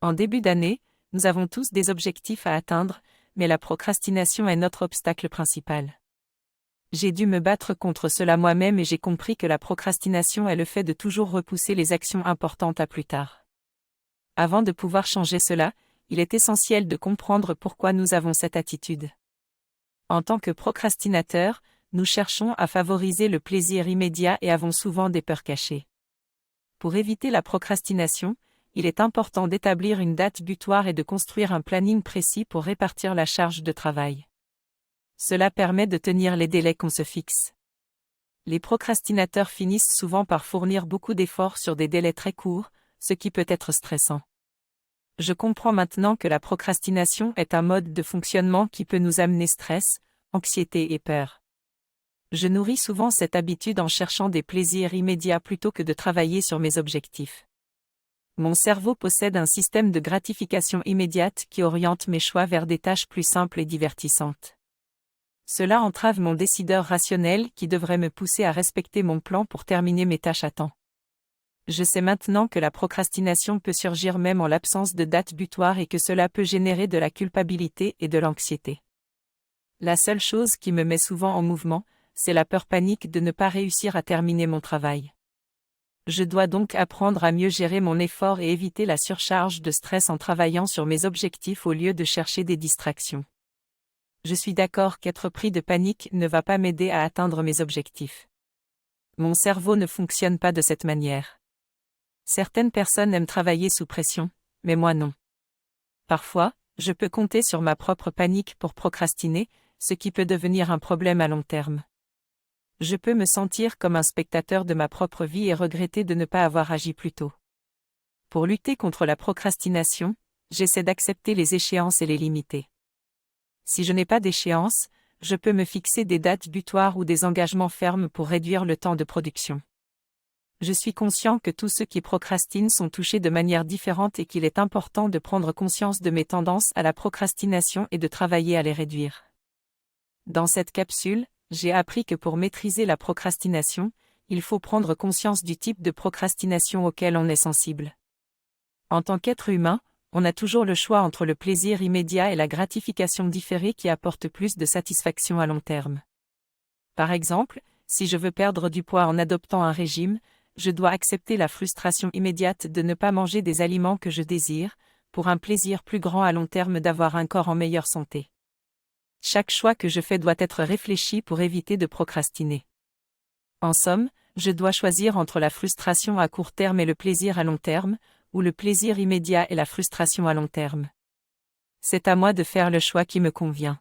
En début d'année, nous avons tous des objectifs à atteindre, mais la procrastination est notre obstacle principal. J'ai dû me battre contre cela moi-même et j'ai compris que la procrastination est le fait de toujours repousser les actions importantes à plus tard. Avant de pouvoir changer cela, il est essentiel de comprendre pourquoi nous avons cette attitude. En tant que procrastinateurs, nous cherchons à favoriser le plaisir immédiat et avons souvent des peurs cachées. Pour éviter la procrastination, il est important d'établir une date butoir et de construire un planning précis pour répartir la charge de travail. Cela permet de tenir les délais qu'on se fixe. Les procrastinateurs finissent souvent par fournir beaucoup d'efforts sur des délais très courts, ce qui peut être stressant. Je comprends maintenant que la procrastination est un mode de fonctionnement qui peut nous amener stress, anxiété et peur. Je nourris souvent cette habitude en cherchant des plaisirs immédiats plutôt que de travailler sur mes objectifs. Mon cerveau possède un système de gratification immédiate qui oriente mes choix vers des tâches plus simples et divertissantes. Cela entrave mon décideur rationnel qui devrait me pousser à respecter mon plan pour terminer mes tâches à temps. Je sais maintenant que la procrastination peut surgir même en l'absence de date butoir et que cela peut générer de la culpabilité et de l'anxiété. La seule chose qui me met souvent en mouvement, c'est la peur panique de ne pas réussir à terminer mon travail. Je dois donc apprendre à mieux gérer mon effort et éviter la surcharge de stress en travaillant sur mes objectifs au lieu de chercher des distractions. Je suis d'accord qu'être pris de panique ne va pas m'aider à atteindre mes objectifs. Mon cerveau ne fonctionne pas de cette manière. Certaines personnes aiment travailler sous pression, mais moi non. Parfois, je peux compter sur ma propre panique pour procrastiner, ce qui peut devenir un problème à long terme. Je peux me sentir comme un spectateur de ma propre vie et regretter de ne pas avoir agi plus tôt. Pour lutter contre la procrastination, j'essaie d'accepter les échéances et les limiter. Si je n'ai pas d'échéance, je peux me fixer des dates butoirs ou des engagements fermes pour réduire le temps de production. Je suis conscient que tous ceux qui procrastinent sont touchés de manière différente et qu'il est important de prendre conscience de mes tendances à la procrastination et de travailler à les réduire. Dans cette capsule, j'ai appris que pour maîtriser la procrastination, il faut prendre conscience du type de procrastination auquel on est sensible. En tant qu'être humain, on a toujours le choix entre le plaisir immédiat et la gratification différée qui apporte plus de satisfaction à long terme. Par exemple, si je veux perdre du poids en adoptant un régime, je dois accepter la frustration immédiate de ne pas manger des aliments que je désire, pour un plaisir plus grand à long terme d'avoir un corps en meilleure santé. Chaque choix que je fais doit être réfléchi pour éviter de procrastiner. En somme, je dois choisir entre la frustration à court terme et le plaisir à long terme, ou le plaisir immédiat et la frustration à long terme. C'est à moi de faire le choix qui me convient.